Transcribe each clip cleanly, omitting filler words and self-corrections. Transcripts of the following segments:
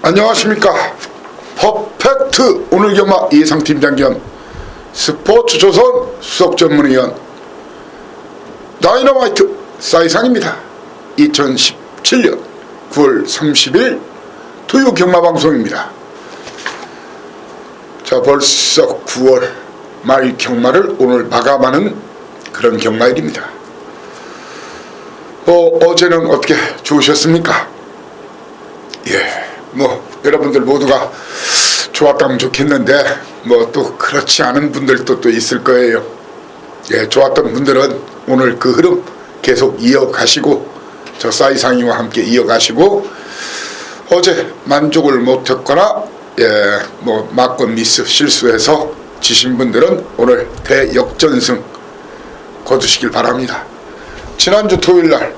안녕하십니까. 퍼펙트 오늘 경마 예상팀장 겸 스포츠조선 수석전문위원 다이너마이트 사이상입니다. 2017년 9월 30일 토요 경마방송입니다. 자, 벌써 9월 말 경마를 오늘 마감하는 그런 경마일입니다. 어제는 어떻게 좋으셨습니까? 여러분들 모두가 좋았다면 좋겠는데 또 그렇지 않은 분들도 또 있을 거예요. 좋았던 분들은 오늘 그 흐름 계속 이어가시고 저 사이상이와 함께 이어가시고, 어제 만족을 못했거나 막건 미스 실수해서 지신 분들은 오늘 대역전승 거두시길 바랍니다. 지난주 토요일날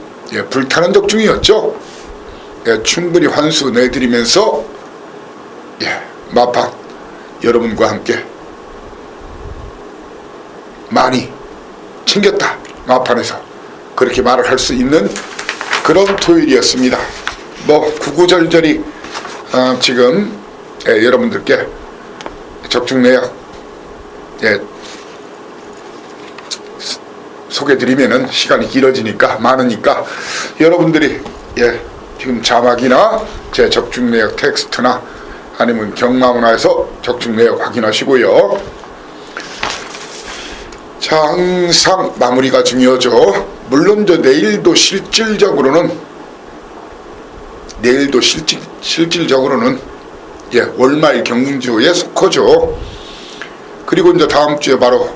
불타는 적중이었죠. 충분히 환수 내드리면서 마판 여러분과 함께 많이 챙겼다, 마판에서 그렇게 말을 할 수 있는 그런 토요일이었습니다. 구구절절히 지금 여러분들께 적중 내역 소개드리면은 시간이 길어지니까, 많으니까 여러분들이 지금 자막이나 제 적중 내역 텍스트나 아니면 경마문화에서 적중 내역 확인하시고요. 자, 항상 마무리가 중요하죠. 물론 내일도 실질적으로는 월말 경주에 속하죠. 그리고 이제 다음 주에 바로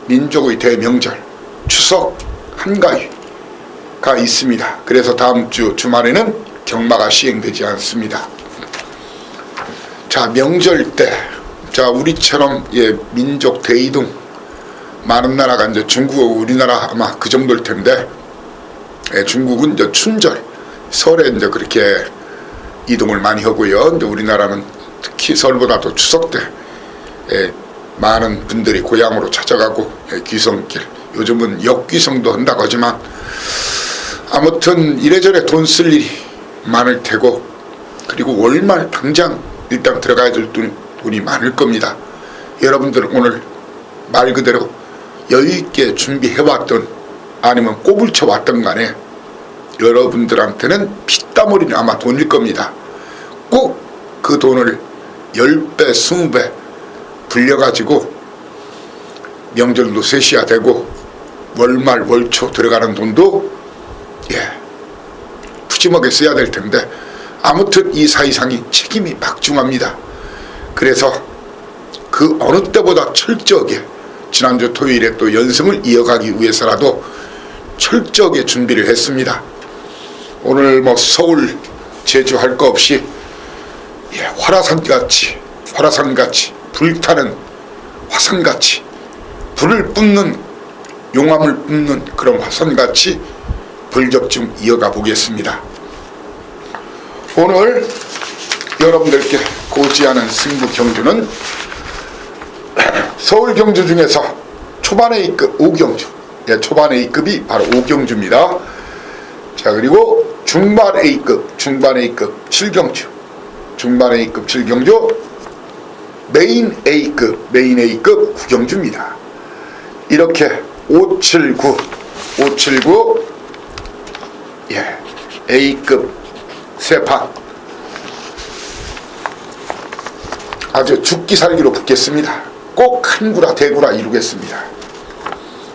민족의 대명절 추석 한가위가 있습니다. 그래서 다음 주 주말에는 경마가 시행되지 않습니다. 자, 명절 때, 우리처럼 민족 대이동 많은 나라가 이제 중국하고 우리나라 아마 그 정도일 텐데, 중국은 이제 춘절 설에 이제 그렇게 이동을 많이 하고요. 이제 우리나라는 특히 설보다도 추석 때 많은 분들이 고향으로 찾아가고 귀성길, 요즘은 역귀성도 한다고 하지만 아무튼 이래저래 돈 쓸 일이 많을 테고, 그리고 월말 당장 일단 들어가야 될 돈이 많을 겁니다. 여러분들 오늘 말 그대로 여유있게 준비해왔던 아니면 꼬불쳐 왔던 간에 여러분들한테는 피땀 흘린 아마 돈일 겁니다. 꼭 그 돈을 10배 20배 불려가지고 명절도 셋이야 되고 월말 월초 들어가는 돈도 푸짐하게 써야 될 텐데, 아무튼 이 사이상이 책임이 막중합니다. 그래서 그 어느 때보다 철저하게 지난주 토요일에 또 연승을 이어가기 위해서라도 철저하게 준비를 했습니다. 오늘 서울 제주 할 거 없이 화산같이 불타는 화산같이 불을 뿜는 용암을 뿜는 그런 화산같이 불격 좀 이어가 보겠습니다. 오늘 여러분들께 고지하는 승부 경주는 서울 경주 중에서 초반 A급 5경주, 초반 A급이 바로 5경주입니다. 자, 그리고 중반 A급 7경주, 중반 A급 7경주, 메인 A급 9경주입니다. 이렇게 579 A급 세판 아주 죽기 살기로 붙겠습니다. 꼭 한 구라 대구라 이루겠습니다.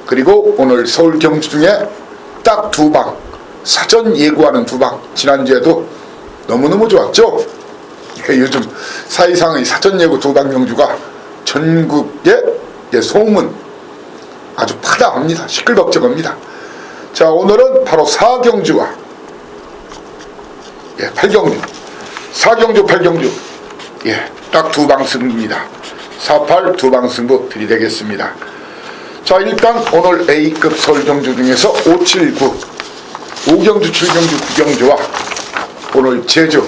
그리고 오늘 서울 경주 중에 딱 2방 사전 예고하는 2방, 지난주에도 너무너무 좋았죠. 요즘 사이상의 사전 예고 2방 경주가 전국의 소문 아주 파다합니다. 시끌벅적합니다. 자, 오늘은 바로 4경주와 8경주, 4경주 8경주 딱 2방 승부입니다. 4-8 2방 승부 들이대겠습니다. 자, 일단 오늘 A급 서울경주 중에서 579 5경주 7경주 9경주와 오늘 제주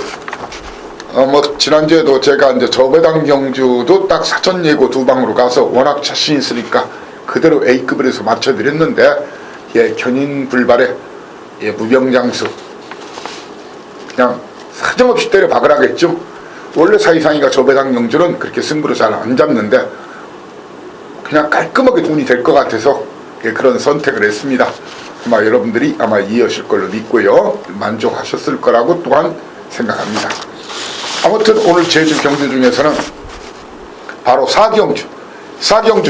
지난주에도 제가 이제 저배당 경주도 딱 사전 예고 2방으로 가서 워낙 자신 있으니까 그대로 A급을 해서 맞춰드렸는데, 견인불발에 무병장수 그냥 사정없이 때려 박으라겠죠. 원래 사이상이가 저배당 경주는 그렇게 승부를 잘 안 잡는데 그냥 깔끔하게 돈이 될 것 같아서 그런 선택을 했습니다. 아마 여러분들이 아마 이해하실 걸로 믿고요. 만족하셨을 거라고 또한 생각합니다. 아무튼 오늘 제주 경주 중에서는 바로 4경주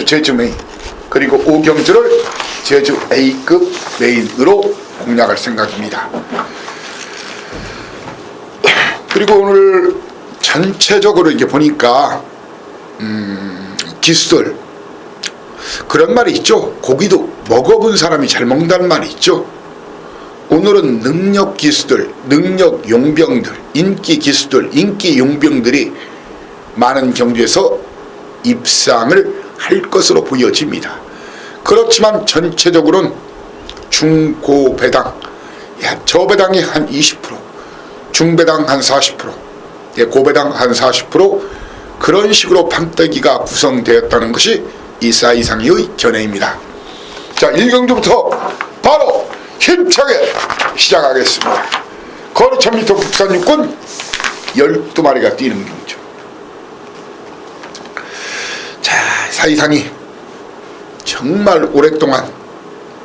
제주 메인, 그리고 5경주를 제주 A급 메인으로 공략할 생각입니다. 그리고 오늘 전체적으로 이렇게 보니까 기수들 그런 말이 있죠. 고기도 먹어본 사람이 잘 먹는다는 말이 있죠. 오늘은 능력 기수들, 능력 용병들, 인기 기수들, 인기 용병들이 많은 경주에서 입상을 할 것으로 보여집니다. 그렇지만 전체적으로는 중고배당, 저배당이 한 20%, 중배당 한 40%, 고배당 한 40%, 그런 식으로 판때기가 구성되었다는 것이 이 사이상의 견해입니다. 자, 1경주부터 바로 힘차게 시작하겠습니다. 거리 1000m 국산 육군 12마리가 뛰는 경주. 자, 사이상이 정말 오랫동안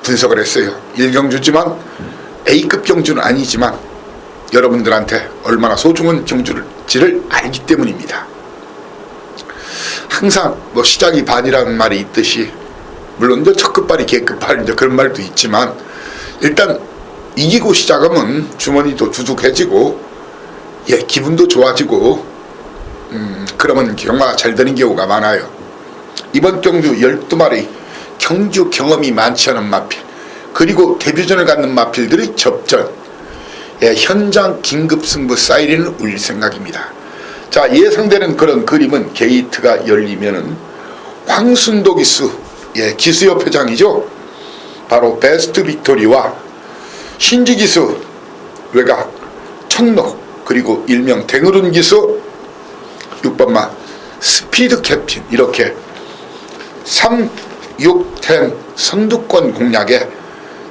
분석을 했어요. 1경주지만 A급 경주는 아니지만 여러분들한테 얼마나 소중한 경주일지를 알기 때문입니다. 항상 뭐 시작이 반이라는 말이 있듯이, 물론 이제 첫 끝발이 개끝발 이제 그런 말도 있지만, 일단 이기고 시작하면 주머니도 두둑해지고 기분도 좋아지고 그러면 경마가 잘 되는 경우가 많아요. 이번 경주 12마리 경주 경험이 많지 않은 마필, 그리고 데뷔전을 갖는 마필들의 접전, 현장 긴급승부 사이렌을 울릴 생각입니다. 자, 예상되는 그런 그림은 게이트가 열리면은 황순도 기수, 기수협회장이죠. 바로 베스트 빅토리와 신지 기수 외곽 천록, 그리고 일명 댕으룬 기수 6번마 스피드 캡틴, 이렇게 3, 6, 10 선두권 공략에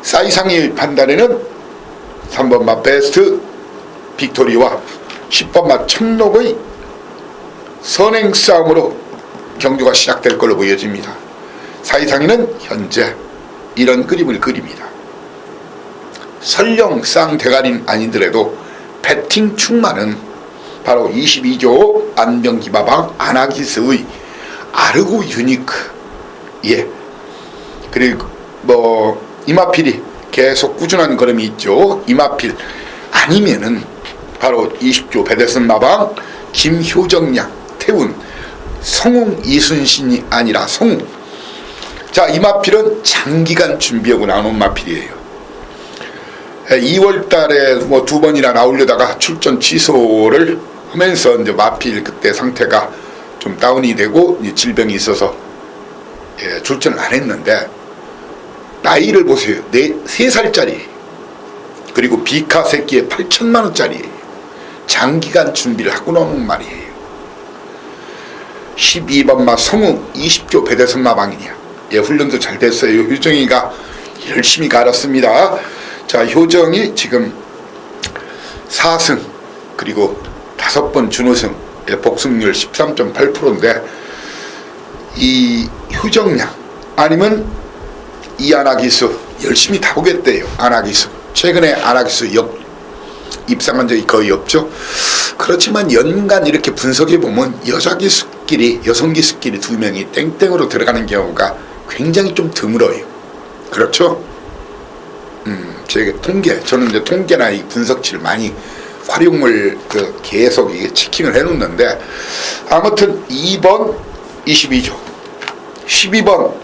사이상이 판단에는 3번마 베스트 빅토리와 10번마 천록의 선행 싸움으로 경주가 시작될 걸로 보여집니다. 사이상이는 현재 이런 그림을 그립니다. 설령 쌍대가리는 아니더라도 배팅 충만은 바로 22조 안병기바방 아나기스의 아르고 유니크, 그리고 뭐 이마필이 계속 꾸준한 걸음이 있죠. 이마필 아니면은 바로 20조 배대선 마방 김효정양, 태운, 성웅 이순신이 아니라 성웅. 자, 이마필은 장기간 준비하고 나온 마필이에요. 2월달에 뭐 2번이나 나오려다가 출전 취소를 하면서 이제 마필 그때 상태가 좀 다운이 되고 질병이 있어서 출전을 안 했는데, 나이를 보세요. 3살짜리, 그리고 비카 새끼에 8천만원짜리예요. 장기간 준비를 하고 나오는 말이에요. 12번마 성웅 20조 배대선마방이냐. 훈련도 잘 됐어요. 효정이가 열심히 갈았습니다. 자, 효정이 지금 4승 그리고 5번 준우승, 복승률 13.8%인데 이 효정량 아니면 이 아나기수 열심히 타보겠대요. 아나기수 최근에 아나기수 입상한 적이 거의 없죠. 그렇지만 연간 이렇게 분석해보면 여성 기수끼리 2명이 땡땡으로 들어가는 경우가 굉장히 좀 드물어요. 그렇죠? 제 통계, 저는 이제 통계나 이 분석치를 많이 활용을 계속 이게 체킹을 해놓는데, 아무튼 2번 22조, 12번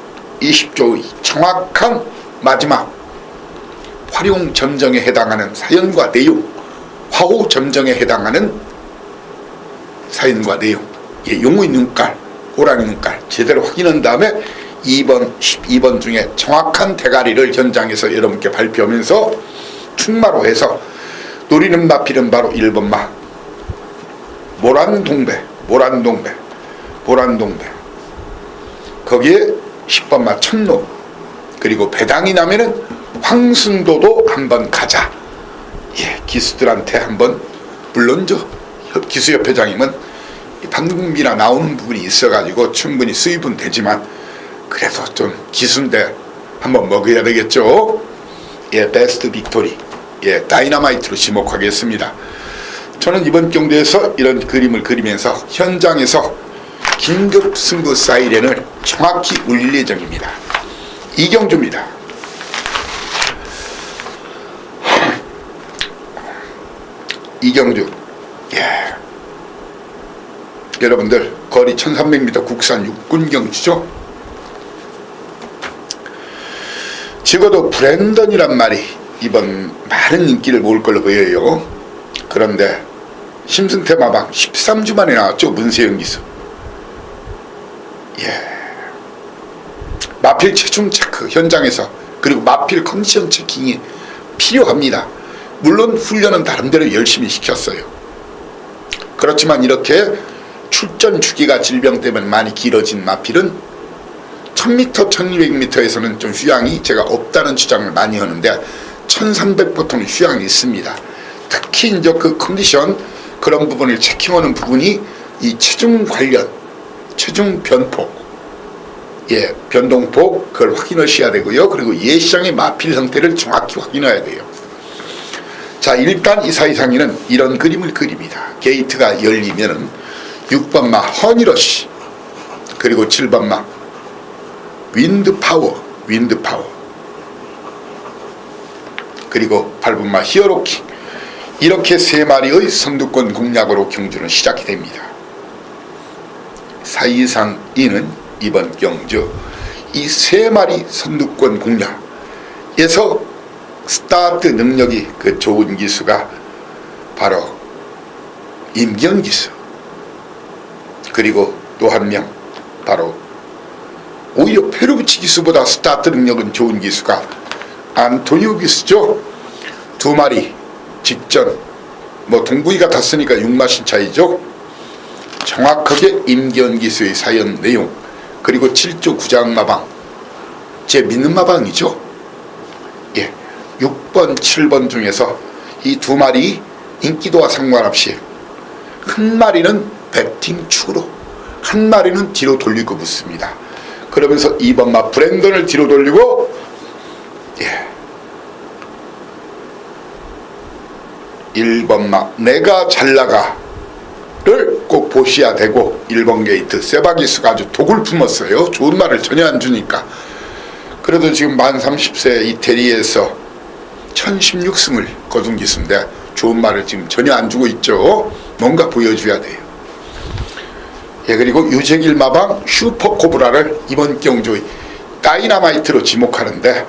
20조의 정확한 마지막 활용 점정에 해당하는 사연과 내용, 화호 점정에 해당하는 사연과 내용, 용의 눈깔, 호랑이 눈깔 제대로 확인한 다음에 2번, 12번 중에 정확한 대가리를 현장에서 여러분께 발표하면서 충마로 해서 노리는 마필은 바로 1번마 모란동배, 거기에 10번마 천록, 그리고 배당이 나면은 황순도도 한번 가자. 기수들한테 한번, 물론 저 기수협회장이면 반국미나 나오는 부분이 있어가지고 충분히 수입은 되지만 그래도 좀 기순데 한번 먹어야 되겠죠. 예, 베스트 빅토리, 예, 다이너마이트로 지목하겠습니다. 저는 이번 경주에서 이런 그림을 그리면서 현장에서 긴급 승부 사이렌을 정확히 울릴 예정입니다. 이경주입니다. 이경주, 예, 여러분들 거리 1300m 국산 육군 경주죠. 적어도 브랜던이란 말이 이번 많은 인기를 모을 걸로 보여요. 그런데 심승태 마방 13주 만에 나왔죠. 문세영 기수. 예, 마필 체중 체크 현장에서, 그리고 마필 컨디션 체킹이 필요합니다. 물론 훈련은 나름대로 열심히 시켰어요. 그렇지만 이렇게 출전 주기가 질병 때문에 많이 길어진 마필은 1000m, 1200m에서는 좀 휴양이 제가 없다는 주장을 많이 하는데 1300보통는 휴양이 있습니다. 특히 이제 그 컨디션 그런 부분을 체킹하는 부분이 이 체중 관련, 체중 변폭, 예, 변동폭 그걸 확인하셔야 되고요. 그리고 예시장의 마필 형태를 정확히 확인해야 돼요. 자, 일단 이 사이상에는 이런 그림을 그립니다. 게이트가 열리면은 6번마 허니러시, 그리고 7번마 윈드파워, 그리고 8번마 히어로킹, 이렇게 세 마리의 선두권 공략으로 경주는 시작이 됩니다. 사이상 이는 이번 경주 이 세 마리 선두권 공략에서 스타트 능력이 그 좋은 기수가 바로 임기현 기수, 그리고 또 한 명 바로 오히려 페루비치 기수보다 스타트 능력은 좋은 기수가 안토니오 기수죠. 두 마리 직전, 뭐 동부이가 탔으니까 6마신 차이죠. 정확하게 임기현 기수의 사연 내용, 그리고 7조 구장 마방, 제 믿는 마방이죠. 예, 6번, 7번 중에서 이 두 마리 인기도와 상관없이 한 마리는 배팅 축으로, 한 마리는 뒤로 돌리고 붙습니다. 그러면서 2번마 브랜던을 뒤로 돌리고, 예, 1번마 내가 잘 나가를 꼭 보셔야 되고, 1번 게이트 세바기스가 아주 독을 품었어요. 좋은 말을 전혀 안 주니까. 그래도 지금 만 30세 이태리에서 1016승을 거둔 기수인데 좋은 말을 지금 전혀 안 주고 있죠. 뭔가 보여줘야 돼요. 예, 그리고 유재길 마방 슈퍼코브라를 이번 경주의 다이너마이트로 지목하는데,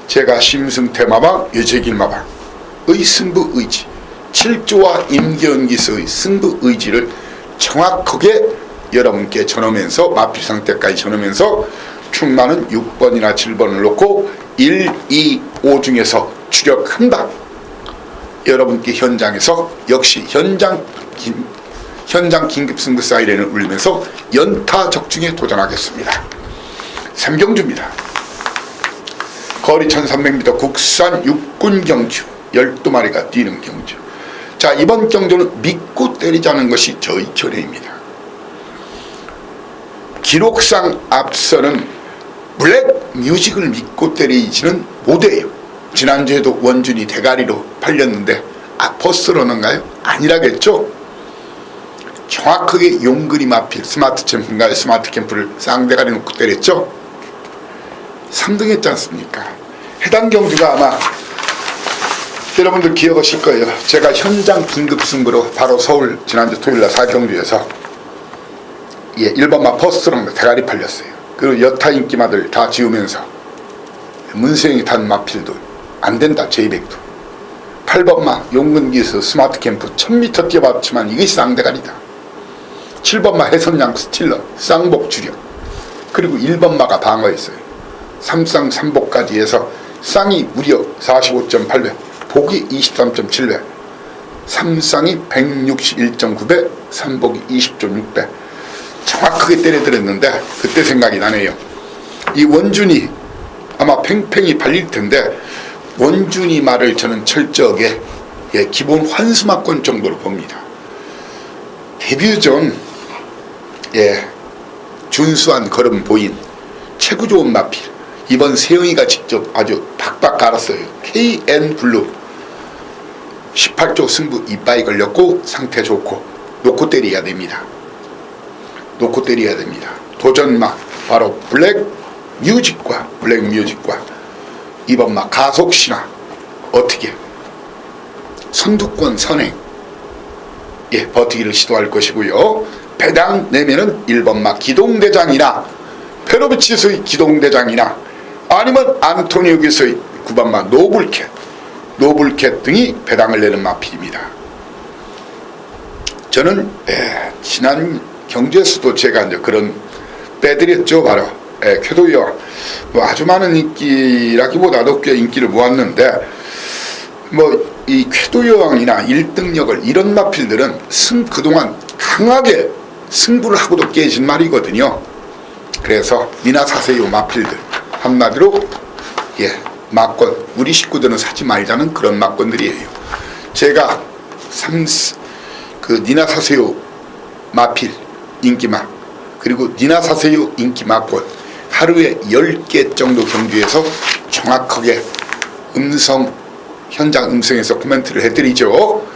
제가 심승태 마방, 유재길 마방의 승부 의지, 7조와 임기현 기수의 승부 의지를 정확하게 여러분께 전하면서, 마필 상태까지 전하면서 충만은 6번이나 7번을 놓고 1, 2, 5 중에서 추격 한 방, 여러분께 현장에서 역시 현장 긴급 승부 사이렌을 울리면서 연타 적중에 도전하겠습니다. 삼경주입니다. 거리 1300m 국산 육군 경주 12마리가 뛰는 경주. 자, 이번 경주는 믿고 때리자는 것이 저희 견해입니다. 기록상 앞서는 블랙 뮤직을 믿고 때리지는 못해요. 지난주에도 원준이 대가리로 팔렸는데 버스로는가요? 아니라겠죠. 정확하게 용그리 마필 스마트 캠프인가요? 스마트 캠프를 쌍대가리 놓고 때렸죠. 3등 했지 않습니까? 해당 경주가 아마 여러분들 기억하실 거예요. 제가 현장 긴급 승부로 바로 서울 지난주 토요일날 4경주에서, 예, 1번마 퍼스트랑 대가리 팔렸어요. 그리고 여타 인기마들 다 지우면서 문세영이 탄 마필도 안된다, 제200도. 8번마 용근기수 스마트 캠프 1000m 뛰어봤지만 이게 쌍대가리다. 7번마 해선양 스틸러 쌍복 주력, 그리고 1번마가 방어했어요. 3쌍 3복까지 해서 쌍이 무려 45.8배, 복이 23.7배, 3쌍이 161.9배, 3복이 20.6배. 정확하게 때려들었는데 그때 생각이 나네요. 이 원준이 아마 팽팽히 팔릴 텐데, 원준이 말을 저는 철저하게, 예, 기본 환수막권 정도로 봅니다. 데뷔전 준수한 걸음 보인 최고 좋은 마필, 이번 세영이가 직접 아주 박박 갈았어요. KN 블루 18조 승부 이빠이 걸렸고 상태 좋고 놓고 때려야 됩니다. 놓고 때려야 됩니다. 도전막 바로 블랙뮤직과 이번 막 가속신화 어떻게 선두권 선행 버티기를 시도할 것이고요. 배당 내면은 1번 막 기동대장이나 페로비치스의 기동대장이나 아니면 안토니우기스의 9번 막 노블캣 등이 배당을 내는 마필입니다. 저는 지난 경주에서도 제가 이제 그런 빼드렸죠. 바로 쾌도여왕 아주 많은 인기라기보다도 꽤 인기를 모았는데 이 쾌도여왕이나 1등력을 이런 마필들은 그동안 강하게 승부를 하고도 깨진 말이거든요. 그래서 미나사세요 마필들 한마디로 막권, 우리 식구들은 사지 말자는 그런 막권들이에요. 제가 니나사세요 마필 인기막 그리고 니나사세요 인기 막권 하루에 10개 정도 경주에서 정확하게 현장 음성에서 코멘트를 해드리죠.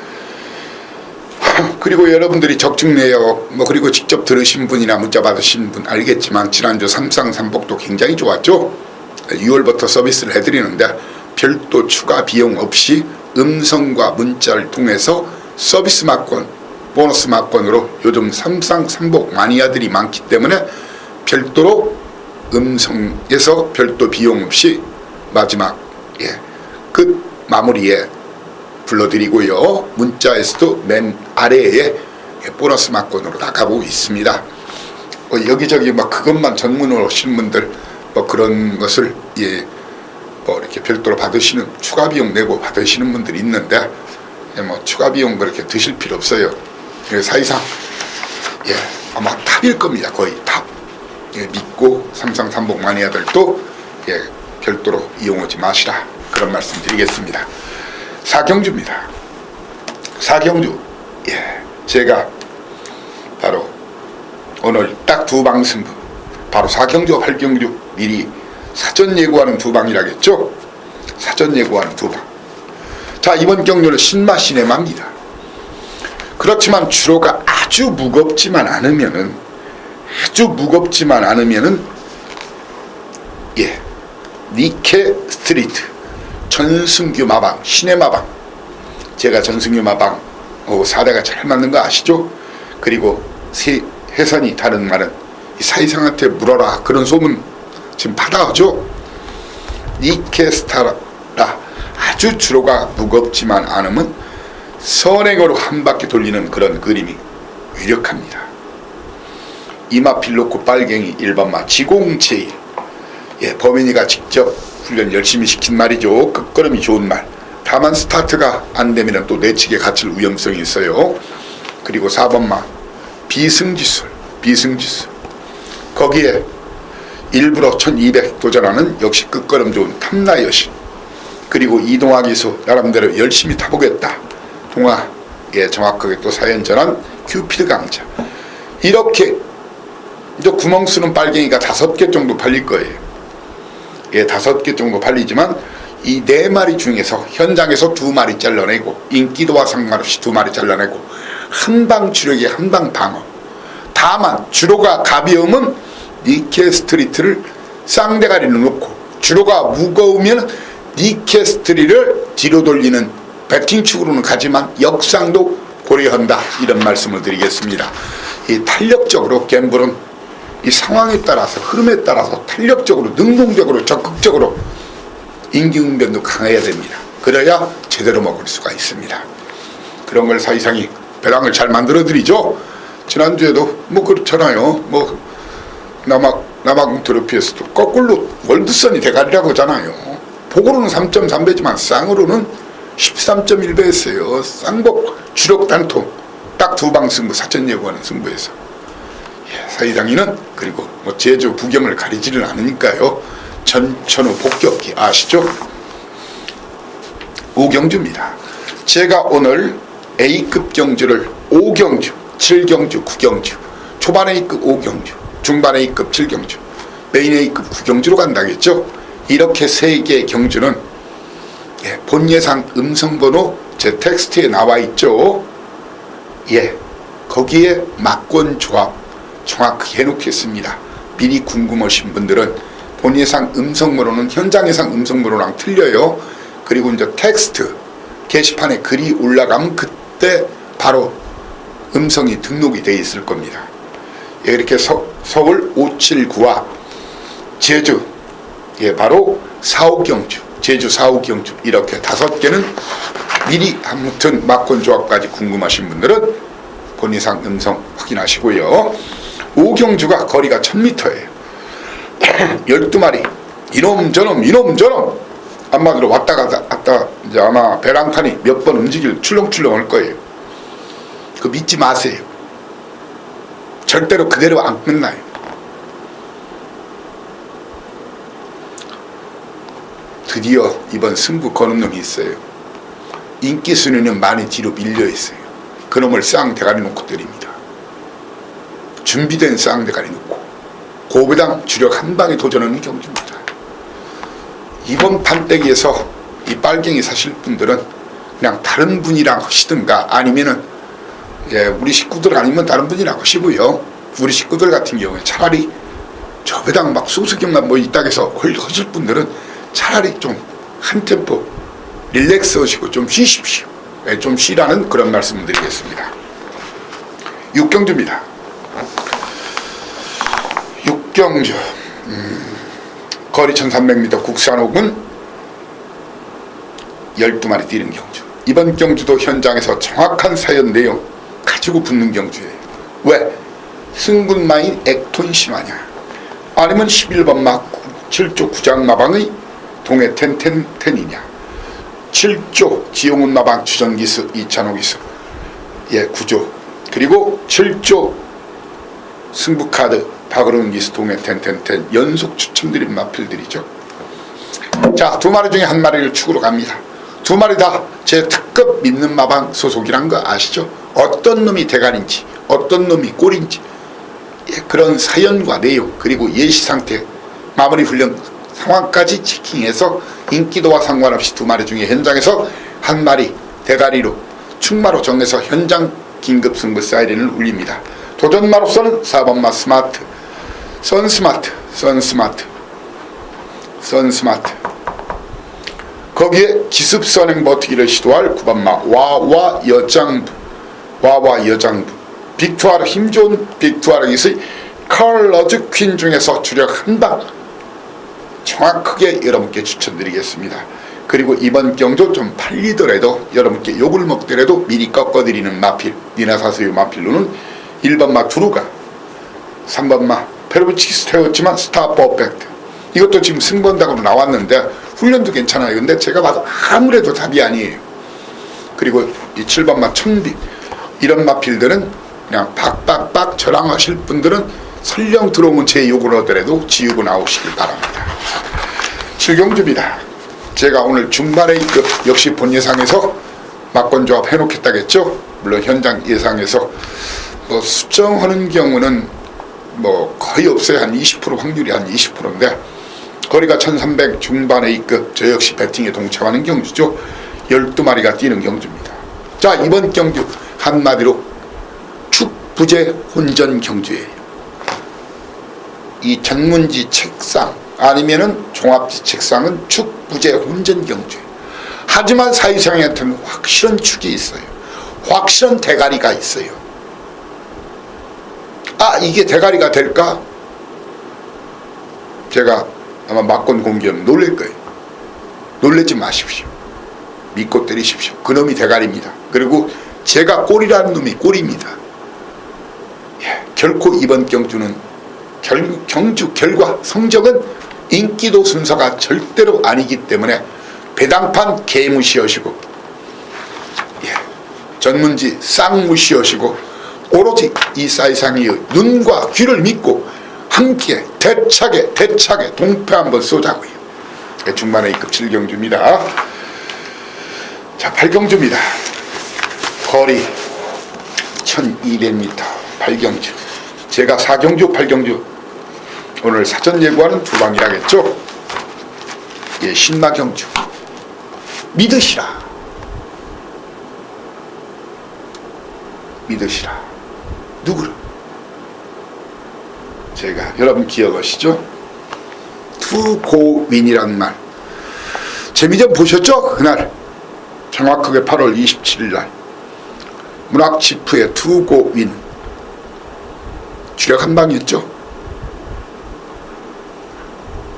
그리고 여러분들이 적중 내역 그리고 직접 들으신 분이나 문자 받으신 분 알겠지만 지난주 삼상삼복도 굉장히 좋았죠. 6월부터 서비스를 해드리는데 별도 추가 비용 없이 음성과 문자를 통해서 서비스 막권, 보너스 막권으로 요즘 삼상삼복 마니아들이 많기 때문에 별도로 음성에서 별도 비용 없이 마지막 끝 마무리에 불러드리고요. 문자에서도 맨 아래에 보너스 막권으로 나가고 있습니다. 여기저기 그것만 전문으로 오신 분들 그런 것을 이렇게 별도로 받으시는 추가 비용 내고 받으시는 분들이 있는데 추가 비용 그렇게 드실 필요 없어요. 사실상 아마 탑일 겁니다. 거의 탑. 믿고 삼상삼복 마니아들도 별도로 이용하지 마시라 그런 말씀 드리겠습니다. 사경주입니다. 사경주 제가 바로 오늘 딱 두 방 승부 바로 사경주와 팔경주 미리 사전 예고하는 두 방이라겠죠. 사전 예고하는 두 방. 자, 이번 경주는 신마 시네마입니다. 그렇지만 주로가 아주 무겁지만 않으면은 니케 스트리트 전승규 마방 시네마방 제가 전승규 마방 4대가 잘 맞는 거 아시죠? 그리고 해선이 다른 말은 사이상한테 물어라 그런 소문 지금 받아오죠. 니케 스타라 아주 주로가 무겁지만 않으면 선행으로 한 바퀴 돌리는 그런 그림이 유력합니다. 이마필 놓고 빨갱이 1번마 지공체일 범인이가 직접 훈련 열심히 시킨 말이죠. 끝걸음이 좋은 말. 다만 스타트가 안 되면 또 내측에 갇힐 위험성이 있어요. 그리고 4번마 비승지술 거기에 일부러 1200 도전하는 역시 끝걸음 좋은 탐나 여신 그리고 이동화 기수 나름대로 열심히 타보겠다. 동화 정확하게 또 사연 전한 큐피드 강자 이렇게 이제 구멍 쓰는 빨갱이가 5개 정도 팔릴 거예요. 5개 정도 팔리지만 이 4마리 중에서 현장에서 2마리 잘라내고 인기도와 상관없이 2마리 잘라내고 한방 주력이 한방 방어. 다만 주로가 가벼우면 니케 스트리트를 쌍대가리를 놓고 주로가 무거우면 니케 스트리트를 뒤로 돌리는 배팅축으로는 가지만 역상도 고려한다 이런 말씀을 드리겠습니다. 이 탄력적으로 갬블은 이 상황에 따라서 흐름에 따라서 탄력적으로 능동적으로 적극적으로 임기응변도 강해야 됩니다. 그래야 제대로 먹을 수가 있습니다. 그런 걸 사이상이 배당을 잘 만들어 드리죠. 지난주에도 그렇잖아요. 남아공 트로피에서도 거꾸로 월드선이 대가리라고 하잖아요. 복으로는 3.3배지만 쌍으로는 13.1배 했어요. 쌍복 주력 단통 딱 2방 승부 사전 예고하는 승부에서 사이당이는 그리고 제주 부경을 가리지는 않으니까요. 전천후 복격기 아시죠? 오경주입니다. 제가 오늘 A급 경주를 5경주, 7경주, 9경주 초반 A급 5경주, 중반 A급 7경주, 메인 A급 9경주로 간다겠죠. 이렇게 3개의 경주는 본 예상 음성번호 제 텍스트에 나와 있죠. 거기에 막권 조합 정확히 해놓겠습니다. 미리 궁금하신 분들은 본 예상 음성번호는 현장 예상 음성번호랑 틀려요. 그리고 이제 텍스트 게시판에 글이 올라가면 그때 바로 음성이 등록이 되어 있을 겁니다. 이렇게 서울 579와 제주 바로 4, 5경주, 제주 4, 5경주 이렇게 5개는 미리 아무튼 막권 조합까지 궁금하신 분들은 본 예상 음성 확인하시고요. 5경주가 거리가 1000m예요. 12마리 이놈 저놈 한마디로 왔다 갔다 이제 아마 배랑칸이 몇 번 출렁출렁 할 거예요. 그거 믿지 마세요. 절대로 그대로 안 끝나요. 드디어 이번 승부 거는 놈이 있어요. 인기 순위는 많이 뒤로 밀려 있어요. 그놈을 쌍대가리 놓고 때립니다. 준비된 쌍대가리 놓고 고배당 주력 한 방에 도전하는 경주입니다. 이번 판때기에서 이 빨갱이 사실 분들은 그냥 다른 분이랑 하시든가 아니면은 우리 식구들 아니면 다른 분이랑 하시고요. 우리 식구들 같은 경우에 차라리 저 배당 막 수수경만 뭐 있다 해서 하실 분들은 차라리 좀 한 템포 릴렉스 하시고 좀 쉬십시오. 좀 쉬라는 그런 말씀을 드리겠습니다. 6경주입니다. 6경주 거리 1300m 국산 혹은 12마리 뛰는 경주. 이번 경주도 현장에서 정확한 사연 내용 가지고 붙는 경주예요. 왜? 승군마인 액톤 심하냐 아니면 11번 막 7조 구장마방의 동해 텐이냐 7조 지용훈 마방 주전기수 이찬호 기수 9조 그리고 7조 승부카드 박으론 기수 동해 텐 연속 추천드린 마필들이죠. 자, 2마리 중에 1마리를 축으로 갑니다. 2마리 다 제 특급 믿는 마방 소속이란 거 아시죠? 어떤 놈이 대가리인지 어떤 놈이 꼴인지 그런 사연과 내용 그리고 예시 상태 마무리 훈련 상황까지 체킹해서 인기도와 상관없이 2마리 중에 현장에서 1마리 대가리로 축마로 정해서 현장 긴급 승부 사이렌을 울립니다. 도전마로서는 4번마 스마트 선스마트 거기에 기습 선행 버티기를 시도할 9번마 와와 여장부 빅투아르 힘 좋은 빅투아르 기수의 컬러즈 퀸 중에서 주력 한방 정확하게 여러분께 추천드리겠습니다. 그리고 이번 경주 좀 팔리더라도 여러분께 욕을 먹더라도 미리 꺾어드리는 마필 니나사스유 마필로는 1번마 두루가 3번마 페르부치키스 태웠지만 스타 퍼펙트 이것도 지금 승번당으로 나왔는데 훈련도 괜찮아요. 근데 제가 봐도 아무래도 답이 아니에요. 그리고 이 7번마 천빛 이런 마필들은 그냥 박박박 저랑 하실 분들은 설령 들어오면 제 욕을 하더라도 지우고 나오시길 바랍니다. 7경주입니다. 제가 오늘 중반 A급 역시 본 예상에서 막권조합 해놓겠다겠죠. 물론 현장 예상에서 뭐 수정하는 경우는 뭐 거의 없어요. 한 20% 확률이 한 20%인데 거리가 1300 중반 A급 저 역시 배팅에 동참하는 경주죠. 12마리가 뛰는 경주입니다. 자, 이번 경주 한마디로 축부제 혼전 경주예요. 이 전문지 책상 아니면은 종합지 책상은 축부제 혼전 경주예요. 하지만 사회생한테는 확실한 축이 있어요. 확실한 대가리가 있어요. 아, 이게 대가리가 될까? 제가 아마 막권 공개하면 놀랄 거예요. 놀라지 마십시오. 믿고 때리십시오. 그놈이 대가리입니다. 그리고 제가 꼴이라는 놈이 꼴입니다. 결코 이번 경주는 경주 결과 성적은 인기도 순서가 절대로 아니기 때문에 배당판 개무시하시고 전문지 쌍무시하시고 오로지 이 사이상의 눈과 귀를 믿고 함께 대차게 동패 한번 쏘자고요. 중반 A급 7경주입니다. 자, 8경주입니다. 거리 1200m 8경주 제가 4경주 8경주 오늘 사전 예고하는 두 방이라겠죠. 예, 신마경주 믿으시라. 믿으시라. 누구를? 제가 여러분 기억하시죠? 투고윈이라는 말 재미전 보셨죠? 그날 정확하게 8월 27일 날 문학지프의 투고윈 주력 한방이었죠.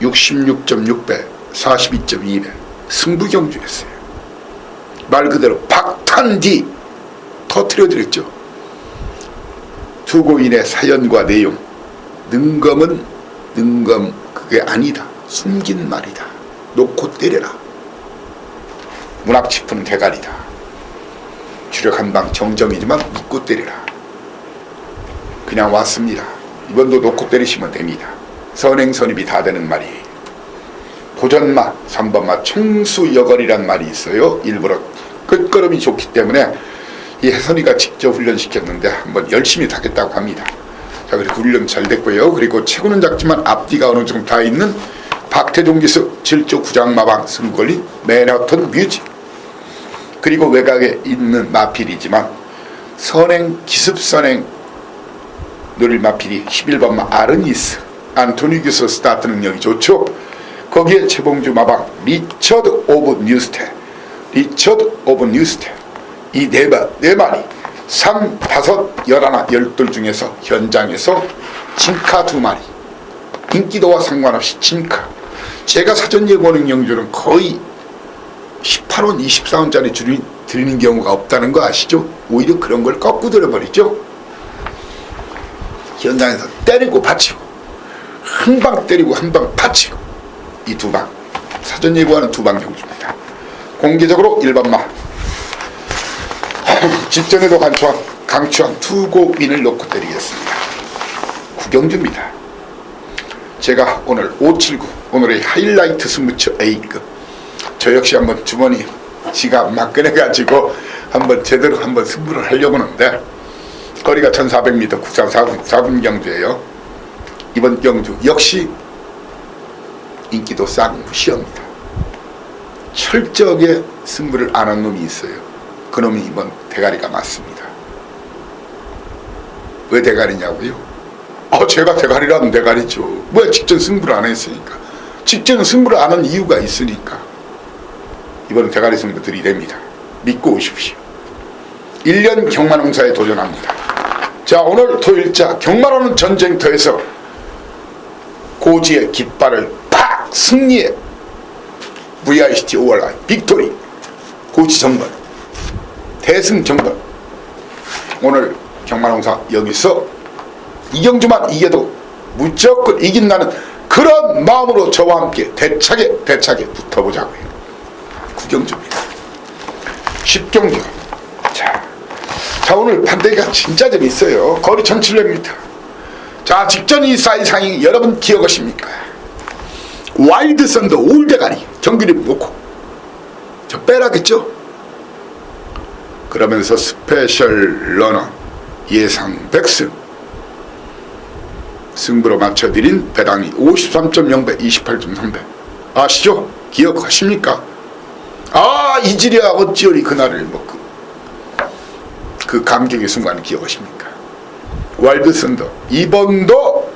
66.6배 42.2배 승부경주였어요. 말 그대로 박탄뒤 터뜨려드렸죠. 투고인의 사연과 내용, 능검은 능검 그게 아니다. 숨긴 말이다. 놓고 때려라. 문학지프는 대가리다. 주력 한방 정정이지만 믿고 때려라. 그냥 왔습니다. 이번도 놓고 때리시면 됩니다. 선행선입이 다 되는 말이에요. 도전마 3번마 청수여걸이란 말이 있어요. 일부러 끝걸음이 좋기 때문에 이 혜선이가 직접 훈련시켰는데 한번 열심히 타겠다고 합니다. 자, 그리고 훈련 잘 됐고요. 그리고 체구는 작지만 앞뒤가 어느 정도 다 있는 박태종 기수 질조 구장마방 승걸리 매너턴 뮤직, 그리고 외곽에 있는 마필이지만 선행 기습선행 노릴 마필이 11번마 아르니스 안토니 기수 스타트 능력이 좋죠. 거기에 최봉주 마방 리처드 오브 뉴스테 이 네 마리 3, 5, 11, 12 중에서 현장에서 진카 2마리 인기도와 상관없이 진카. 제가 사전 예고하는 경주는 거의 18원 24원짜리 드리는 경우가 없다는 거 아시죠? 오히려 그런 걸 꺾고 들어버리죠. 현장에서 때리고 받치고 한 방 때리고 한 방 받치고 이 두 방 사전 예고하는 두 방 경주입니다. 공개적으로 1번마 직전에도 강추한 투고윈을 놓고 때리겠습니다. 구경주입니다. 제가 오늘 579 오늘의 하이라이트 승부처 A급, 저 역시 한번 주머니 지갑 막 꺼내가지고 한번 제대로 한번 승부를 하려고 하는데 거리가 1400m 국산 4분 경주예요. 이번 경주 역시 인기도 쌍무시합니다. 철저하게 승부를 안 한 놈이 있어요. 그 놈이 이번 대가리가 맞습니다. 왜 대가리냐고요? 제가 대가리라면 대가리죠. 왜 직전 승부를 안 했으니까. 직전 승부를 안 한 이유가 있으니까. 이번은 대가리 승부 들이댑니다. 믿고 오십시오. 1년 경마농사에 도전합니다. 자, 오늘 토일자 경마라는 전쟁터에서 고지의 깃발을 팍 승리의 VICT 오월라이 빅토리 고지 정벌 대승 정벌. 오늘 경마농사 여기서 이경주만 이겨도 무조건 이긴다는 그런 마음으로 저와 함께 대차게 붙어보자고요. 구경주입니다. 10경주. 자, 오늘 판때기가 진짜 재밌어요. 거리 1700m. 자, 직전 이 사이상이 여러분 기억하십니까? 와일드 썬더 올대가리 정규립 놓고 저 빼라겠죠? 그러면서 스페셜 러너 예상 100승 승부로 맞춰드린 배당이 53.0배 28.3배 아시죠? 기억하십니까? 이지리아 어찌어리 그날을 먹고 그 감격의 순간을 기억하십니까? 와일드 썬더 이번도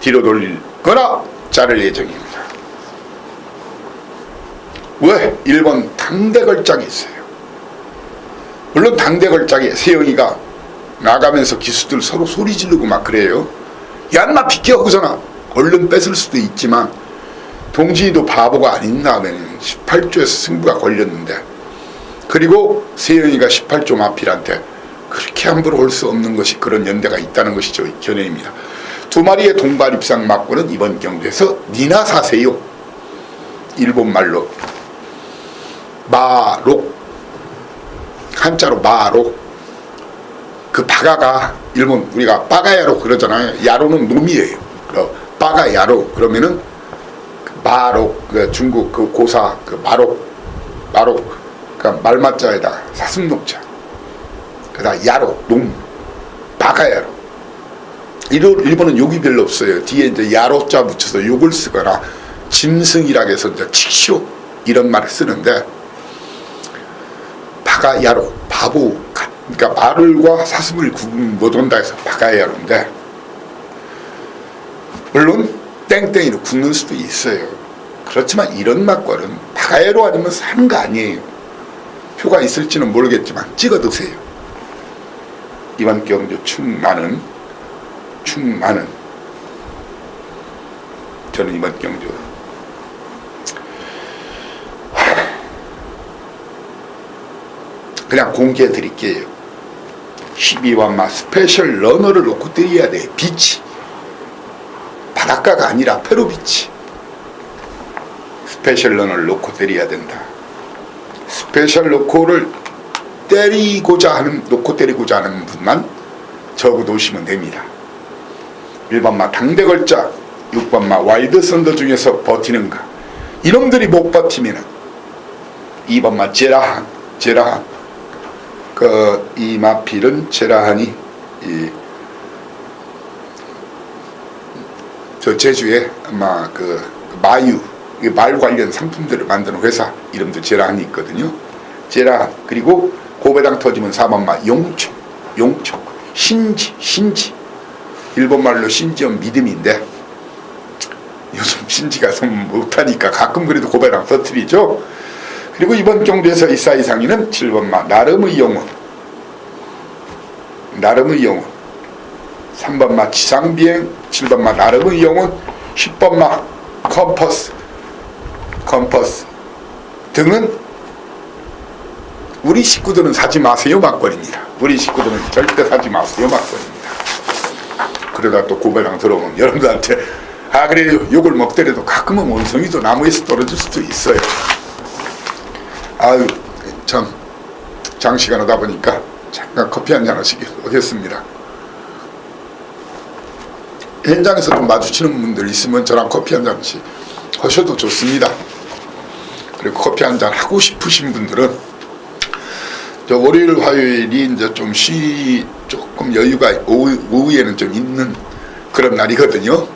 뒤로 돌리거나 자를 예정입니다. 왜? 1번 당대걸작이 있어요. 물론 당대걸작에 세영이가 나가면서 기수들 서로 소리 지르고 막 그래요. 야, 인마 비켜 하고서나 얼른 뺏을 수도 있지만 동진이도 바보가 아닌 다음에는 18조에서 승부가 걸렸는데, 그리고 세영이가 18조 마필한테 그렇게 함부로 올 수 없는 것이 그런 연대가 있다는 것이 저희 견해입니다. 두 마리의 동반 입상 맞고는 이번 경주에서 니나 사세요. 일본말로 마록, 한자로 마록. 그 바가가 일본 우리가 빠가야로 그러잖아요. 야로는 놈이에요. 빠가야로 그러면은 마록, 그 중국 그 고사 그 마록 그러니까 말맞자에다 사슴놈자, 그다음 야로 놈, 바가야로. 일본은 욕이 별로 없어요. 뒤에 이제 야로자 붙여서 욕을 쓰거나 짐승이라고 해서 이제 칙쇼 이런 말을 쓰는데, 바가야로 바보, 그러니까 말을과 사슴을 구분 못한다 해서 바가야로인데, 물론 땡땡이로 굳는 수도 있어요. 그렇지만 이런 막걸리는 바가야로 아니면 사는 거 아니에요. 표가 있을지는 모르겠지만 찍어 드세요. 이번 경주 충만은 저는 이번 경주 그냥 공개해 드릴게요. 12번마 스페셜 러너를 놓고 때려야 돼. 비치 바닷가가 아니라 페루비치. 스페셜 러너를 놓고 때려야 된다. 스페셜 놓고 때리고자 하는 분만 적어놓으시면 됩니다. 1번마 당대걸자, 6번마 와일드 썬더 중에서 버티는가. 이놈들이 못 버티면은 2번마 제라한. 이 마필은 제라한이 저 제주에 아마 마유 말 관련 상품들을 만드는 회사 이름도 제라한이 있거든요. 제라한. 그리고 고배당 터지면 4번마 용총 신지. 일본말로 신지는 믿음인데 요즘 신지가 좀 못하니까 가끔 그래도 고배당 터뜨리죠. 그리고 이번 경주에서 이사이상이는 7번마 나름의 영혼, 3번마 지상비행, 7번마 나름의 영혼, 10번마 컴퍼스 등은 우리 식구들은 사지 마세요 막걸리입니다. 우리 식구들은 절대 사지 마세요 막걸리입니다. 그러다 또 고배당 들어오면 여러분들한테 그래요 욕을 먹더라도 가끔은 원숭이도 나무에서 떨어질 수도 있어요. 아유 참 장시간 하다 보니까 잠깐 커피 한잔 하시겠습니다. 현장에서 좀 마주치는 분들 있으면 저랑 커피 한 잔씩 하셔도 좋습니다. 그리고 커피 한 잔 하고 싶으신 분들은 저 월요일 화요일이 이제 조금 여유가 오후에는 좀 있는 그런 날이거든요.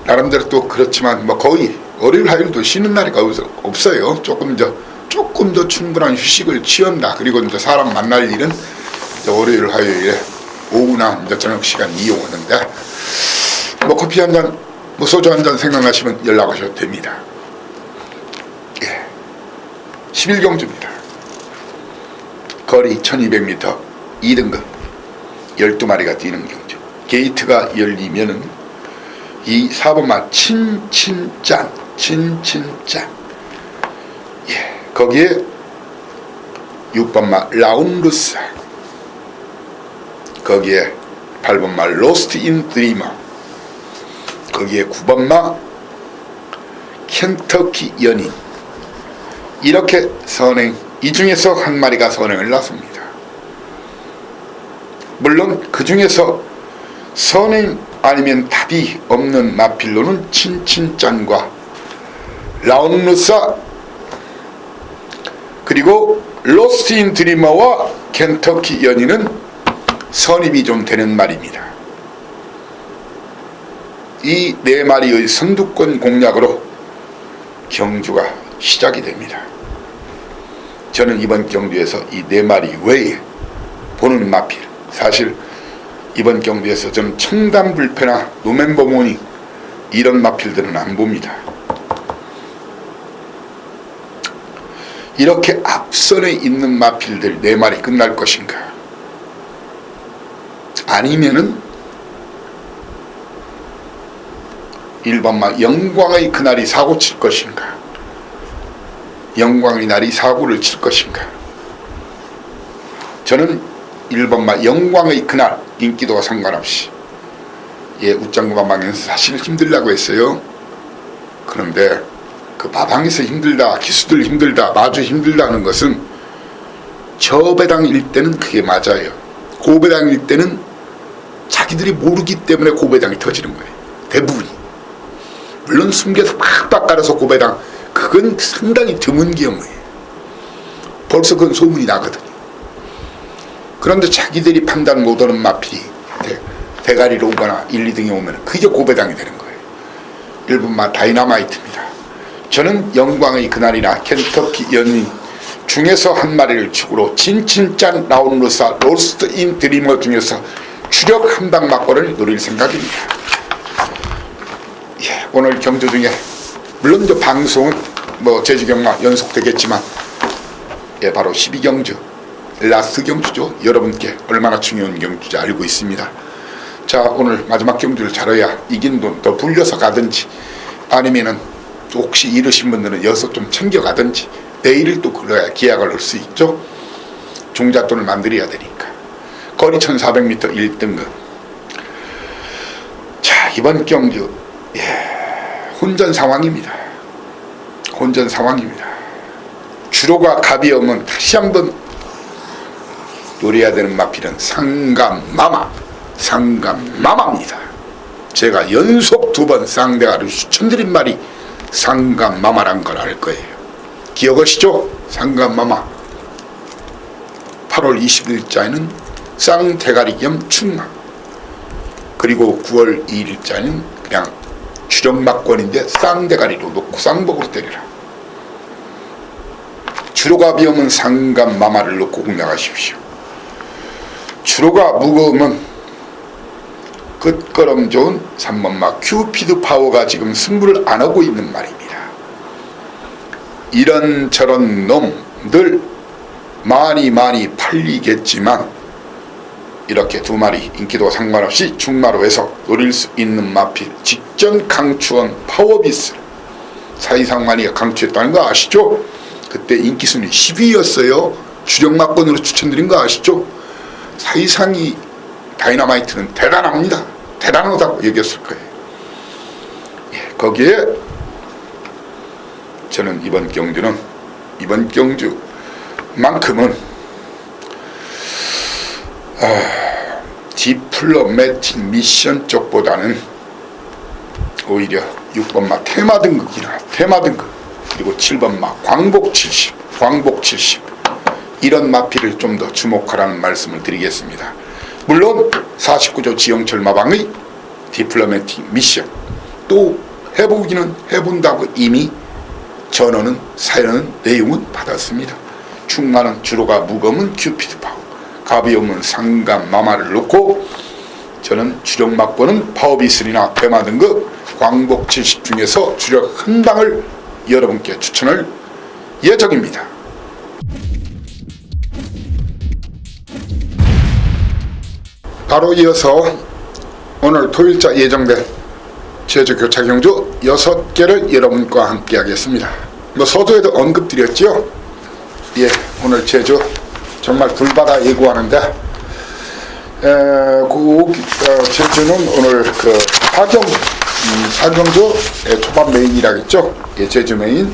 나름대로 또 그렇지만 뭐 거의 월요일 화요일도 쉬는 날이 없어요. 조금 더 충분한 휴식을 취한다. 그리고 이제 사람 만날 일은 이제 월요일 화요일에 오후나 이제 저녁 시간 이용하는데, 뭐 커피 한 잔, 뭐 소주 한 잔 생각나시면 연락하셔도 됩니다. 11경주입니다. 거리 1200m 2등급 12마리가 뛰는 경주. 게이트가 열리면은 이 4번마 친친짠 거기에 6번마 라운루사, 거기에 8번마 로스트 인 드리머, 거기에 9번마 켄터키 연인. 이렇게 선행, 이 중에서 한 마리가 선행을 났습니다. 물론 그 중에서 선행 아니면 답이 없는 마필로는 친친짠과 라운루사 그리고 로스트 인 드리머와 켄터키 연인은 선입이 좀 되는 말입니다. 이 네 마리의 선두권 공략으로 경주가 시작이 됩니다. 저는 이번 경주에서 이 네 마리 외에 보는 마필, 사실 이번 경주에서 저는 청담불패나 노멤버 모닝 이런 마필들은 안 봅니다. 이렇게 앞선에 있는 마필들 네 마리 끝날 것인가, 아니면은 1번마 영광의 그날이 사고 칠 것인가, 영광의 날이 사고를 칠 것인가. 저는 1번마 영광의 그날, 인기도와 상관없이 웃장구 마방에서 사실 힘들다고 했어요. 그런데 그 마방에서 힘들다, 기수들 힘들다, 마주 힘들다는 것은 저배당일 때는 그게 맞아요. 고배당일 때는 자기들이 모르기 때문에 고배당이 터지는 거예요. 대부분이. 물론 숨겨서 팍팍 깔아서 고배당, 그건 상당히 드문 경우예요. 벌써 그건 소문이 나거든요. 그런데 자기들이 판단 못하는 마필이 대가리로 오거나 1, 2등에 오면 그게 고배당이 되는 거예요. 1분마 다이너마이트입니다. 저는 영광의 그날이나 켄터키 연인 중에서 한 마리를 축으로 진짠 라운루사 로스트 인 드리머 중에서 주력 한방 막고를 노릴 생각입니다. 예, 오늘 경주 중에 물론 저 방송은 뭐 제주경마 연속되겠지만 예, 바로 12경주 라스트 경주죠. 여러분께 얼마나 중요한 경주인지 알고 있습니다. 자, 오늘 마지막 경주를 잘해야 이긴 돈 더 불려서 가든지 아니면은 혹시 이르신 분들은 여기서 좀 챙겨가든지 내일을 또 그래야 계약을 할 수 있죠. 종잣돈을 만들어야 되니까. 거리 1400m 1등급. 자, 이번 경주 혼전 상황입니다. 혼전 상황입니다. 주로가 갑이 오면 다시 한번 노려야 되는 마필은 상감마마입니다. 제가 연속 2번 쌍대가를 추천드린 말이 상감마마란 걸 알 거예요. 기억하시죠? 상감마마. 8월 20일자에는 쌍대가리 겸 충마, 그리고 9월 2일자는 그냥 주력막권인데 쌍대가리로 놓고 쌍복으로 때리라. 주로가 비오면 상감마마를 놓고 공략하십시오. 주로가 무거우면 끝걸음 좋은 3번마 큐피드 파워가 지금 승부를 안 하고 있는 말입니다. 이런저런 놈들 많이 팔리겠지만 이렇게 2마리 인기도 상관없이 중마로 해서 노릴 수 있는 마필 직전 강추한 파워비스 사이상만이가 강추했다는 거 아시죠? 그때 인기순위 10위였어요. 주력막권으로 추천드린 거 아시죠? 사이상이 다이너마이트는 대단합니다. 대단하다고 얘기했을 거예요. 예, 거기에 저는 이번 경주만큼은 디플로매틱 미션 쪽보다는 오히려 6번마 테마 등급 그리고 7번마 광복 70 이런 마필을 좀 더 주목하라는 말씀을 드리겠습니다. 물론 49조 지영철 마방의 디플로매틱 미션 또 해보기는 해본다고 이미 전원은 사연은 내용은 받았습니다. 충만은 주로가 무거우면 큐피드 파워, 갑이 오면 상감 마마를 놓고 저는 주력 막고는 파워비슬이나 대마 등급 광복 70 중에서 주력 한 방을 여러분께 추천할 예정입니다. 바로 이어서 오늘 토요일자 예정된 제주 교차 경주 6개를 여러분과 함께 하겠습니다. 뭐 서두에도 언급드렸죠. 예, 오늘 제주 정말 불바다 예고하는데 제주는 오늘 그 사경주 초반 메인이라겠죠. 예, 제주 메인.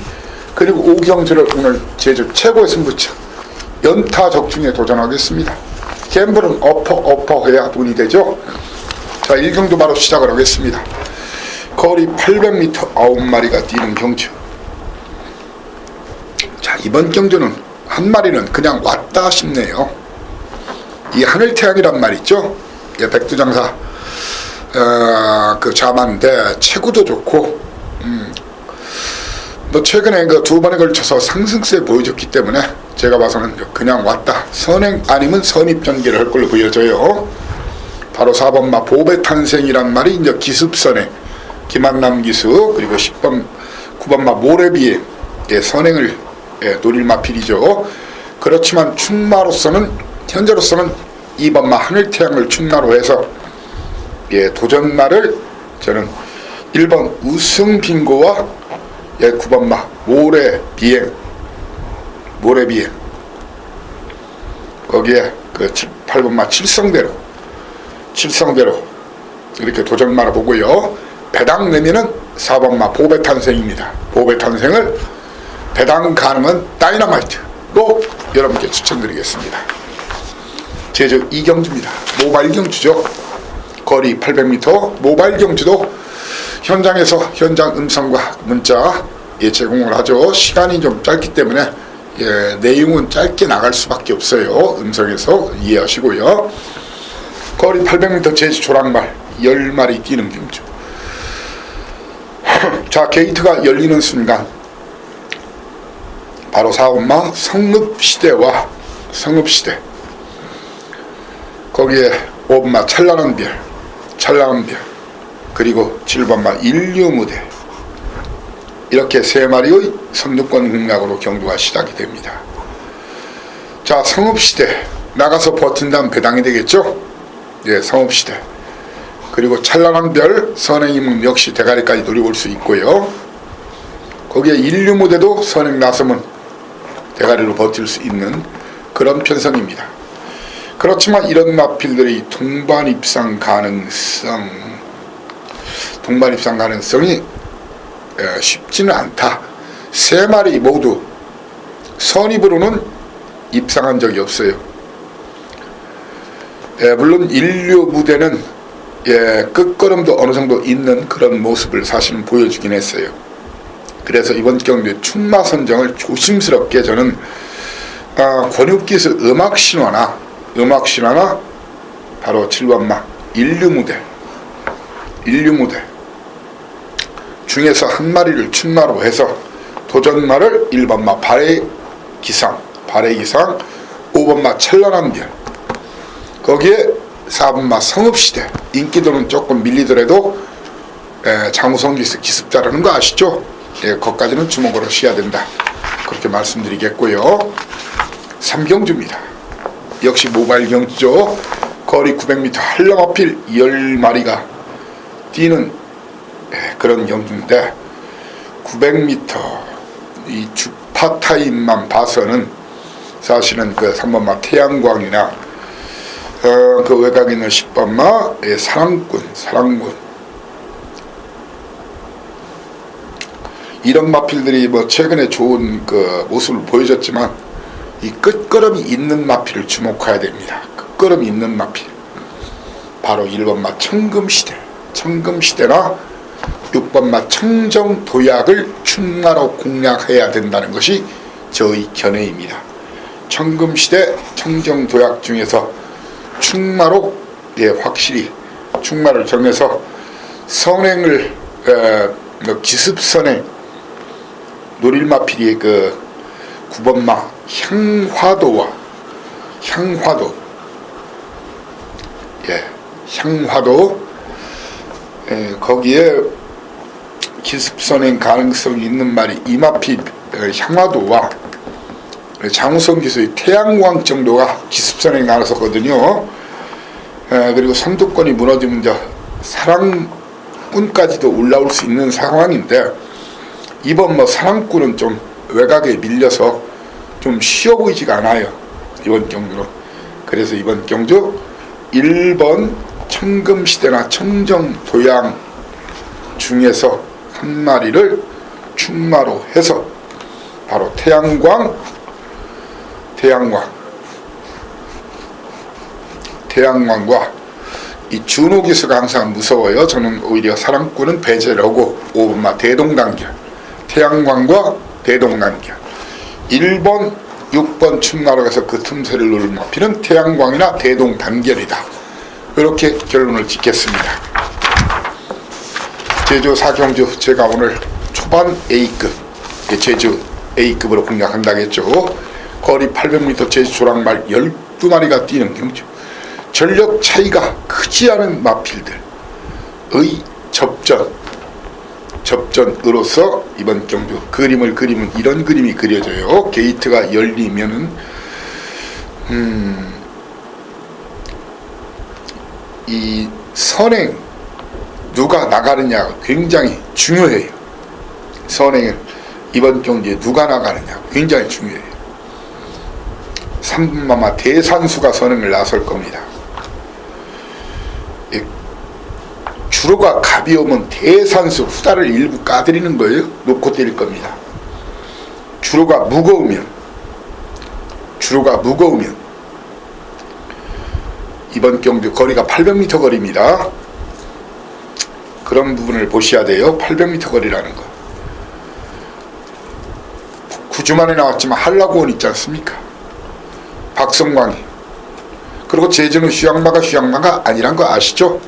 그리고 5경주를 오늘 제주 최고의 승부처 연타 적중에 도전하겠습니다. 갬블은 어퍼 해야 돈이 되죠. 자, 1경주 바로 시작을 하겠습니다. 거리 800m 9마리가 뛰는 경주. 자, 이번 경주는 한 마리는 그냥 왔다 싶네요. 이 하늘태양이란 말 있죠. 예, 백두장사 그 자만데 체구도 좋고 뭐 최근에 그 2번에 걸쳐서 상승세 보여줬기 때문에 제가 봐서는 그냥 왔다 선행 아니면 선입전개를 할 걸로 보여져요. 바로 4번마 보배탄생이란 말이 이제 기습선행 김한남 기수, 그리고 9번마 모래비에 선행을 노릴 마필이죠. 그렇지만 현재로서는 2번마 하늘태양을 충마로 해서 도전마를 저는 1번 우승빙고와 9번마 모래비행 거기에 그 8번마 칠성대로 이렇게 도전마를 보고요. 배당 내면은 4번마 보배탄생입니다. 보배탄생을 배당 가능한 다이너마이트로 여러분께 추천드리겠습니다. 제주 2경주입니다. 모바일 경주죠. 거리 800m 모바일 경주도 현장에서 현장 음성과 문자 제공을 하죠. 시간이 좀 짧기 때문에 내용은 짧게 나갈 수밖에 없어요. 음성에서 이해하시고요. 거리 800m 제주 조랑말 10마리 뛰는 경주. 자, 게이트가 열리는 순간 바로 4번마 성읍시대와 성읍시대, 거기에 5번마 찬란한 별, 그리고 7번마 인류무대, 이렇게 3마리의 선두권 공략으로 경주가 시작이 됩니다. 자, 성읍시대 나가서 버틴다면 배당이 되겠죠. 예, 성읍시대, 그리고 찬란한 별, 선행이면 역시 대가리까지 노리고 올 수 있고요. 거기에 인류무대도 선행 나서면 대가리로 버틸 수 있는 그런 편성입니다. 그렇지만 이런 마필들이 동반 입상 가능성이 쉽지는 않다. 3마리 모두 선입으로는 입상한 적이 없어요. 물론 인류 무대는 끝걸음도 어느 정도 있는 그런 모습을 사실은 보여주긴 했어요. 그래서 이번 경주에 충마 선정을 조심스럽게 저는 권육기수 음악신화나 바로 7번마 인류무대 중에서 한 마리를 충마로 해서 도전마를 1번마 발해기상 5번마 찬란한 별, 거기에 4번마 성읍시대, 인기도는 조금 밀리더라도 장우성기수 기습자라는 거 아시죠? 거기까지는 주목을 하셔야 된다, 그렇게 말씀드리겠고요. 3경주입니다. 역시 모바일 경주죠. 거리 900m 한라마필 10마리가 뛰는 그런 경주인데, 900m 이 주파 타임만 봐서는 사실은 그 3번마 태양광이나 그 외곽에 있는 10번마 사랑꾼 이런 마필들이 뭐 최근에 좋은 그 모습을 보여줬지만, 이 끝걸음이 있는 마필을 주목해야 됩니다. 끝걸음이 있는 마필, 바로 1번마 청금시대나 6번마 청정도약을 충마로 공략해야 된다는 것이 저의 견해입니다. 청금시대, 청정도약 중에서 충마로 확실히 충마를 정해서 선행을 기습선행 노릴 마필이 그 9번마 향화도 거기에 기습선행 가능성이 있는 말이 이 마필 향화도와 장우성 기수의 태양광 정도가 기습선행 나눴었거든요. 그리고 선두권이 무너지면 이제 사랑꾼까지도 올라올 수 있는 상황인데, 이번 뭐 사랑꾼은 좀 외곽에 밀려서 좀 쉬워 보이지가 않아요, 이번 경주는. 그래서 이번 경주 1번 청금시대나 청정도양 중에서 한 마리를 충마로 해서 바로 태양광과 이 준호기수가 항상 무서워요. 저는 오히려 사랑꾼은 배제를 하고 5번마 대동단결, 태양광과 대동단결, 1번 6번 충마로 해서 그 틈새를 누른 마필은 태양광이나 대동단결이다, 이렇게 결론을 짓겠습니다. 제주 4경주 제가 오늘 초반 A급, 제주 A급으로 공략한다겠죠. 거리 800m 제주 조랑말 12마리가 뛰는 경주, 전력 차이가 크지 않은 마필들의 접전으로서 이번 경주 그림을 그리면 이런 그림이 그려져요. 게이트가 열리면은 이 선행 누가 나가느냐가 굉장히 중요해요. 선행을 이번 경기에 누가 나가느냐 굉장히 중요해요. 3번마 대산수가 선행을 나설 겁니다. 주로가 갑이 오면 대산수 후다를 일부 까드리는 거예요. 놓고 때릴 겁니다. 주로가 무거우면 이번 경주 거리가 800m 거리입니다. 그런 부분을 보셔야 돼요. 800m 거리라는 거. 9주 만에 나왔지만 한라고원 있지 않습니까? 박성광이 그리고 제주는 휴양마가 아니란 거 아시죠?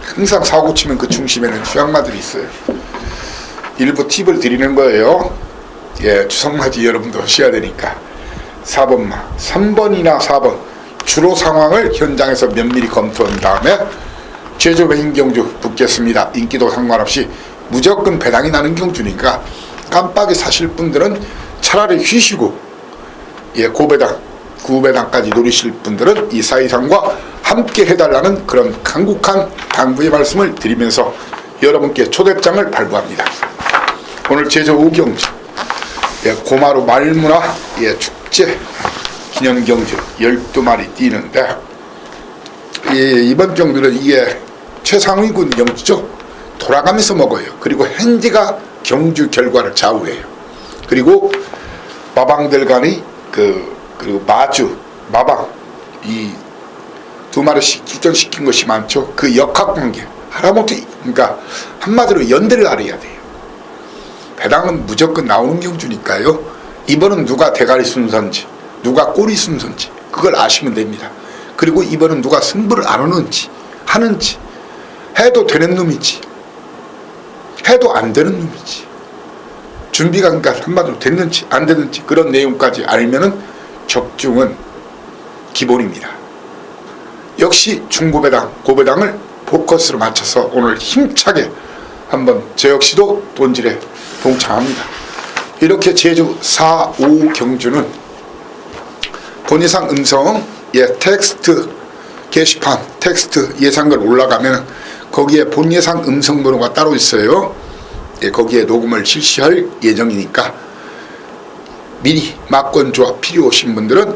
항상 사고 치면 그 중심에는 휴양마들이 있어요. 일부 팁을 드리는 거예요. 예, 추석맞이 여러분도 쉬어야 되니까. 4번마 3번이나 4번 주로 상황을 현장에서 면밀히 검토한 다음에 제주 메인 경주 붙겠습니다. 인기도 상관없이 무조건 배당이 나는 경주니까 깜빡이 사실 분들은 차라리 쉬시고, 예, 고배당 구배당까지 노리실 분들은 이 사이상과 함께 해달라는 그런 강국한 당부의 말씀을 드리면서 여러분께 초대장을 발부합니다. 오늘 제주 5경주, 예, 고마루 말문화, 예, 축제 기념경주 12마리 뛰는데, 예, 이번 경주는 이게 최상위군 경주죠. 돌아가면서 먹어요. 그리고 핸디가 경주 결과를 좌우해요. 그리고 마방들 간의 그리고 마주, 마방 이 두 마리씩 출전시킨 것이 많죠. 그 역학관계 하다못해, 그러니까 한마디로 연대를 알아야 돼요. 배당은 무조건 나오는 경주니까요. 이번은 누가 대가리 순서인지 누가 꼬리 순서인지 그걸 아시면 됩니다. 그리고 이번은 누가 승부를 안 하는지 해도 되는 놈이지 해도 안 되는 놈이지, 준비가 그러니까 한마디로 됐는지 안 됐는지 그런 내용까지 알면은 적중은 기본입니다. 역시 중고배당, 고배당을 포커스로 맞춰서 오늘 힘차게 한번 저 역시도 돈질에 동참합니다. 이렇게 제주 4, 5 경주는 본예상 음성, 예, 텍스트 게시판 텍스트 예상글 올라가면 거기에 본예상 음성 번호가 따로 있어요. 예, 거기에 녹음을 실시할 예정이니까 미리 막권 조합 필요하신 분들은,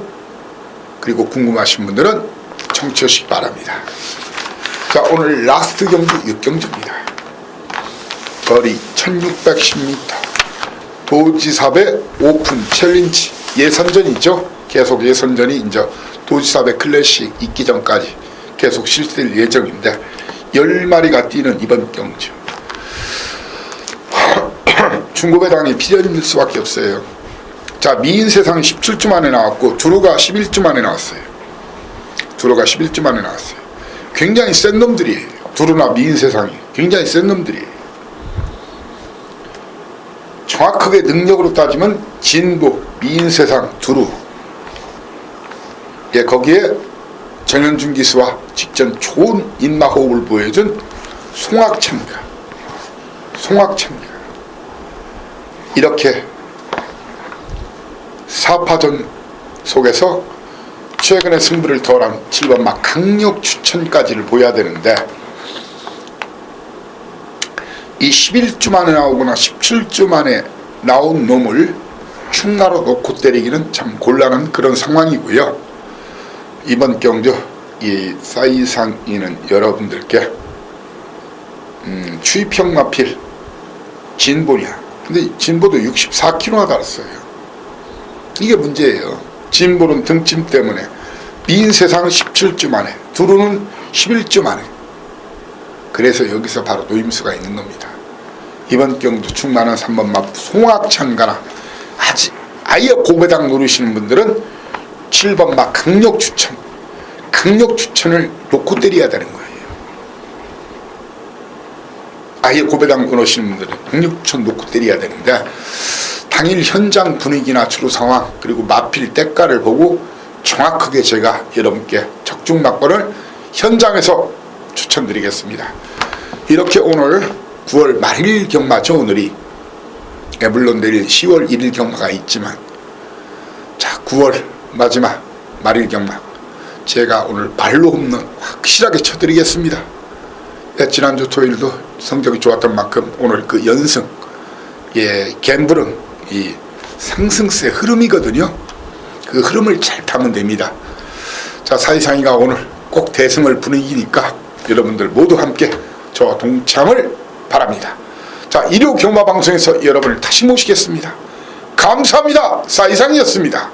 그리고 궁금하신 분들은 청취하시기 바랍니다. 자, 오늘 라스트 경주 6경주입니다. 거리 1610m 도지사배 오픈 챌린지 예선전이죠. 계속 예선전이 이제 도지사배 클래식 있기 전까지 계속 실시될 예정인데 10마리가 뛰는 이번 경주. 중고배당이 필연일 수밖에 없어요. 자, 미인세상이 17주 만에 나왔고 두루가 11주 만에 나왔어요. 굉장히 센 놈들이에요. 두루나 미인세상이 굉장히 센 놈들이에요. 정확하게 능력으로 따지면 진보, 미인세상, 두루, 예, 거기에 정현준 기수와 직전 좋은 인마호흡을 보여준 송악천가 이렇게 4파전 속에서 최근에 승부를 덜한 7번마 강력 추천까지를 보여야 되는데, 이 11주 만에 나오거나 17주 만에 나온 놈을 충나로 놓고 때리기는 참 곤란한 그런 상황이고요. 이번 경주 이 사이상이는 여러분들께 추입형 마필 진보냐, 근데 진보도 64kg나 달았어요. 이게 문제예요. 진보는 등짐 때문에, 미인세상은 17주 만에, 두루는 11주 만에. 그래서 여기서 바로 노임수가 있는 겁니다. 이번 경주 충만한 3번마 송악찬가나 아예 고배당 노리시는 분들은 7번마 강력 추천을 놓고 때려야 되는 거예요. 아예 고배당 노리시는 분들은 강력 추천 놓고 때려야 되는데, 당일 현장 분위기나 주로 상황 그리고 마필 때가를 보고 정확하게 제가 여러분께 적중 막번을 현장에서 추천드리겠습니다. 이렇게 오늘 9월 말일 경마죠. 오늘이, 물론 내일 10월 1일 경마가 있지만, 자, 9월 마지막 말일 경마 제가 오늘 발로 홈런 확실하게 쳐드리겠습니다. 지난주 토요일도 성적이 좋았던 만큼 오늘 그 연승, 예, 갬블은 이 상승세 흐름이거든요. 그 흐름을 잘 타면 됩니다. 자, 사이상이가 오늘 꼭 대승을 분위기니까 여러분들 모두 함께 저와 동참을 바랍니다. 자, 일요 경마방송에서 여러분을 다시 모시겠습니다. 감사합니다. 사이상이었습니다.